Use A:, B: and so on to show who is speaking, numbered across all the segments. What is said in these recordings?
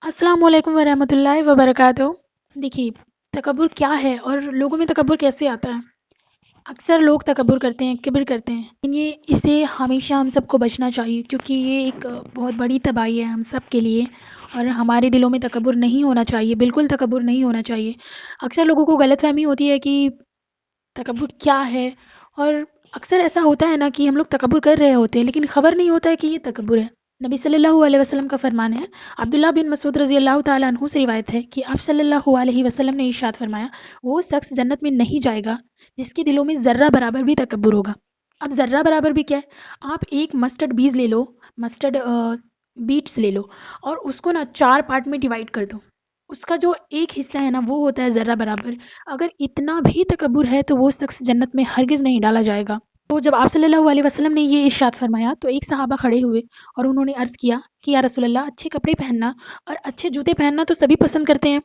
A: السلام علیکم ورحمۃ اللہ وبرکاتہ۔ دیکھیے، تکبر کیا ہے اور لوگوں میں تکبر کیسے آتا ہے؟ اکثر لوگ تکبر کرتے ہیں، کبر کرتے ہیں، لیکن اسے ہمیشہ ہم سب کو بچنا چاہیے، کیونکہ یہ ایک بہت بڑی تباہی ہے ہم سب کے لیے، اور ہمارے دلوں میں تکبر نہیں ہونا چاہیے، بالکل تکبر نہیں ہونا چاہیے۔ اکثر لوگوں کو غلط فہمی ہوتی ہے کہ تکبر کیا ہے، اور اکثر ایسا ہوتا ہے نا کہ ہم لوگ تکبر کر رہے ہوتے ہیں لیکن خبر نہیں ہوتا ہے کہ یہ تکبر ہے۔ نبی صلی اللہ علیہ وسلم کا فرمان ہے، عبداللہ بن مسعود رضی اللہ تعالیٰ عنہ سے روایت ہے کہ آپ صلی اللہ علیہ وسلم نے ارشاد فرمایا، وہ شخص جنت میں نہیں جائے گا جس کے دلوں میں ذرہ برابر بھی تکبر ہوگا۔ اب ذرہ برابر بھی کیا ہے؟ آپ ایک مسٹرڈ بیج لے لو، مسٹرڈ بیٹس لے لو، اور اس کو نا 4 پارٹ میں ڈیوائڈ کر دو۔ اس کا جو ایک حصہ ہے نا وہ ہوتا ہے ذرہ برابر۔ اگر اتنا بھی تکبر ہے تو وہ شخص جنت میں ہرگز نہیں ڈالا جائے گا۔ تو جب آپ صلی اللہ علیہ وسلم نے یہ ارشاد فرمایا تو ایک صحابہ کھڑے ہوئے اور انہوں نے عرض کیا کہ یا رسول اللہ، اچھے کپڑے پہننا اور اچھے جوتے پہننا تو سبھی پسند کرتے ہیں۔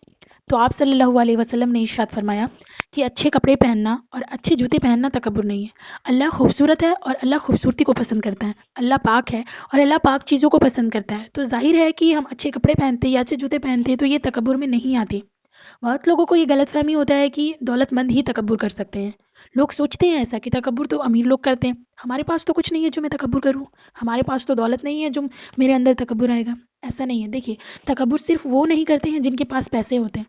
A: تو آپ صلی اللہ علیہ وسلم نے ارشاد فرمایا کہ اچھے کپڑے پہننا اور اچھے جوتے پہننا تکبر نہیں ہے۔ اللہ خوبصورت ہے اور اللہ خوبصورتی کو پسند کرتا ہے۔ اللہ پاک ہے اور اللہ پاک چیزوں کو پسند کرتا ہے۔ تو ظاہر ہے کہ ہم اچھے کپڑے پہنتے یا اچھے جوتے پہنتے تو یہ تکبر میں نہیں آتے۔ بہت لوگوں کو یہ غلط فہمی ہوتا ہے کہ دولت مند ہی تکبر کر سکتے ہیں۔ لوگ سوچتے ہیں ایسا کہ تکبر تو امیر لوگ کرتے ہیں، ہمارے پاس تو کچھ نہیں ہے جو میں تکبر کروں، ہمارے پاس تو دولت نہیں ہے جو میرے اندر تکبر آئے گا۔ ایسا نہیں ہے۔ دیکھیے، تکبر صرف وہ نہیں کرتے ہیں جن کے پاس پیسے ہوتے ہیں۔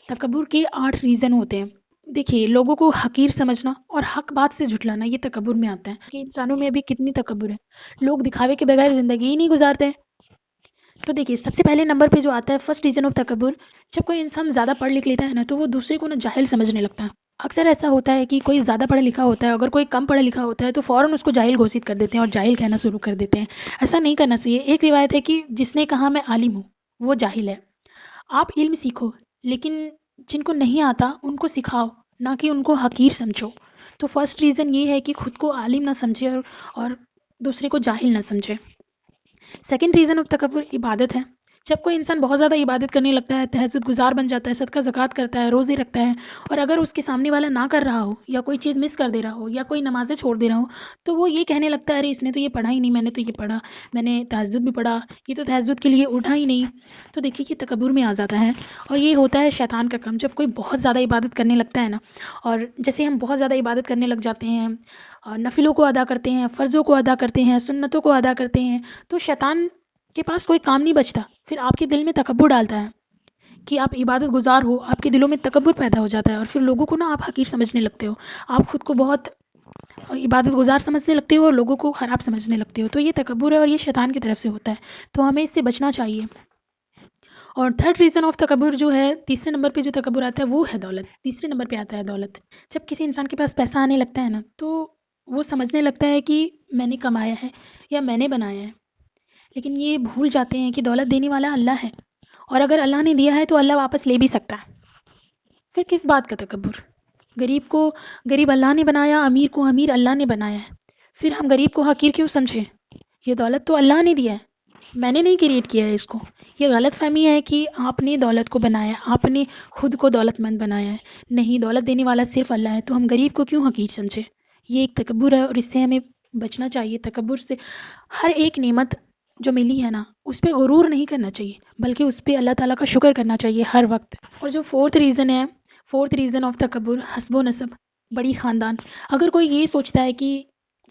A: تکبر کے 8 ریزن ہوتے ہیں۔ دیکھیے، لوگوں کو حقیر سمجھنا اور حق بات سے جھٹلانا یہ تکبر میں آتا ہے کہ انسانوں میں ابھی کتنی تکبر ہے، لوگ دکھاوے کے بغیر زندگی ہی نہیں گزارتے۔ تو دیکھیے، سب سے پہلے نمبر پہ جو آتا ہے فرسٹ ریزن آف تکبر، جب کوئی انسان زیادہ پڑھ لکھ لیتا ہے نا تو وہ دوسرے کو نا جاہل سمجھنے لگتا ہے۔ اکثر ایسا ہوتا ہے کہ کوئی زیادہ پڑھا لکھا ہوتا ہے، اگر کوئی کم پڑھا لکھا ہوتا ہے تو فوراً اس کو جاہل گھوشت کر دیتے ہیں اور جاہل کہنا شروع کر دیتے ہیں۔ ایسا نہیں کرنا چاہیے۔ ایک روایت ہے کہ جس نے کہا میں عالم ہوں وہ جاہل ہے۔ آپ علم سیکھو، لیکن جن کو نہیں آتا ان کو سکھاؤ، نہ کہ ان کو حقیر سمجھو۔ تو فرسٹ ریزن یہ ہے کہ خود کو عالم نہ سمجھے اور دوسرے کو جاہل نہ سمجھے۔ سیکنڈ ریزن آف تکبر عبادت ہے۔ جب کوئی انسان بہت زیادہ عبادت کرنے لگتا ہے، تہجد گزار بن جاتا ہے، صدقہ زکوٰۃ کرتا ہے، روزے رکھتا ہے، اور اگر اس کے سامنے والا نہ کر رہا ہو یا کوئی چیز مس کر دے رہا ہو یا کوئی نمازیں چھوڑ دے رہا ہو تو وہ یہ کہنے لگتا ہے، ارے اس نے تو یہ پڑھا ہی نہیں، میں نے تو یہ پڑھا، میں نے تہجد بھی پڑھا، یہ تو تہجد کے لیے اٹھا ہی نہیں۔ تو دیکھیے، یہ تکبر میں آ جاتا ہے، اور یہ ہوتا ہے شیطان کا کام۔ جب کوئی بہت زیادہ عبادت کرنے لگتا ہے نا، اور جیسے ہم بہت زیادہ عبادت کرنے لگ جاتے ہیں، نفلوں کو ادا کرتے ہیں، فرضوں کو ادا کرتے ہیں، سنتوں کو ادا کرتے ہیں، تو شیطان کے پاس کوئی کام نہیں بچتا، پھر آپ کے دل میں تکبر ڈالتا ہے کہ آپ عبادت گزار ہو، آپ کے دلوں میں تکبر پیدا ہو جاتا ہے، اور پھر لوگوں کو نا آپ حقیر سمجھنے لگتے ہو، آپ خود کو بہت عبادت گزار سمجھنے لگتے ہو اور لوگوں کو خراب سمجھنے لگتے ہو۔ تو یہ تکبر ہے اور یہ شیطان کی طرف سے ہوتا ہے، تو ہمیں اس سے بچنا چاہیے۔ اور تھرڈ ریزن آف تکبر جو ہے، تیسرے نمبر پہ جو تکبر آتا ہے وہ ہے دولت۔ تیسرے نمبر پہ آتا ہے دولت۔ جب کسی انسان کے پاس پیسہ آنے لگتا ہے نا تو وہ سمجھنے لگتا ہے کہ میں نے کمایا ہے یا میں نے بنایا ہے، لیکن یہ بھول جاتے ہیں کہ دولت دینے والا اللہ ہے، اور اگر اللہ نے دیا ہے تو اللہ واپس لے بھی سکتا ہے۔ پھر کس بات کا تکبر؟ غریب کو غریب اللہ نے بنایا، امیر کو امیر اللہ نے بنایا ہے، پھر ہم غریب کو حقیر کیوں سمجھیں؟ یہ دولت تو اللہ نے دیا ہے، میں نے نہیں کریٹ کیا ہے اس کو۔ یہ غلط فہمی ہے کہ آپ نے دولت کو بنایا، آپ نے خود کو دولت مند بنایا ہے۔ نہیں، دولت دینے والا صرف اللہ ہے، تو ہم غریب کو کیوں حقیر سمجھیں؟ یہ ایک تکبر ہے اور اس سے ہمیں بچنا چاہیے۔ تکبر سے ہر ایک نعمت جو ملی ہے نا اس پہ غرور نہیں کرنا چاہیے، بلکہ اس پہ اللہ تعالیٰ کا شکر کرنا چاہیے ہر وقت۔ اور جو فورتھ ریزن ہے، فورتھ ریزن آف تکبر، حسب و نسب، بڑی خاندان۔ اگر کوئی یہ سوچتا ہے کہ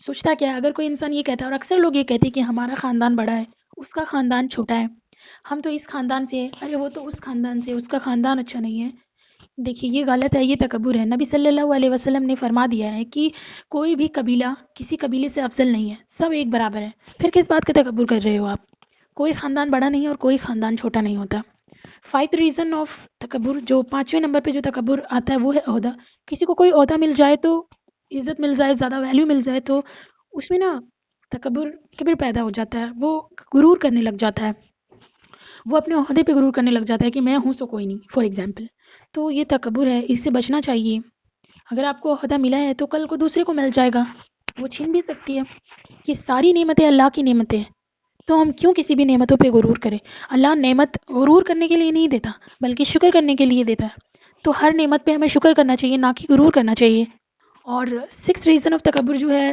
A: سوچتا کیا ہے، اگر کوئی انسان یہ کہتا ہے، اور اکثر لوگ یہ کہتے ہیں کہ ہمارا خاندان بڑا ہے، اس کا خاندان چھوٹا ہے، ہم تو اس خاندان سے ہیں، ارے وہ تو اس خاندان سے، اس کا خاندان اچھا نہیں ہے۔ دیکھیے، یہ غلط ہے، یہ تکبر ہے۔ نبی صلی اللہ علیہ وسلم نے فرما دیا ہے کہ کوئی بھی قبیلہ کسی قبیلے سے افضل نہیں ہے، سب ایک برابر ہے۔ پھر کس بات کا تکبر کر رہے ہو آپ؟ کوئی خاندان بڑا نہیں اور کوئی خاندان چھوٹا نہیں ہوتا۔ 5 ریزن آف تکبر، جو 5ویں نمبر پہ جو تکبر آتا ہے وہ ہے عہدہ۔ کسی کو کوئی عہدہ مل جائے تو، عزت مل جائے، زیادہ ویلیو مل جائے تو اس میں نا تکبر، کبر پیدا ہو جاتا ہے، وہ غرور کرنے لگ جاتا ہے، وہ اپنے عہدے پہ غرور کرنے لگ جاتا ہے کہ میں ہوں سو کوئی نہیں، فار ایگزامپل۔ تو یہ تکبر ہے، اس سے بچنا چاہیے۔ اگر آپ کو عہدہ ملا ہے تو کل کو دوسرے کو مل جائے گا، وہ چھین بھی سکتی ہے۔ یہ ساری نعمتیں اللہ کی نعمتیں ہیں، تو ہم کیوں کسی بھی نعمتوں پہ غرور کریں؟ اللہ نعمت غرور کرنے کے لیے نہیں دیتا بلکہ شکر کرنے کے لیے دیتا ہے، تو ہر نعمت پہ ہمیں شکر کرنا چاہیے، نہ کہ غرور کرنا چاہیے۔ اور 6 ریزن آف تکبر جو ہے،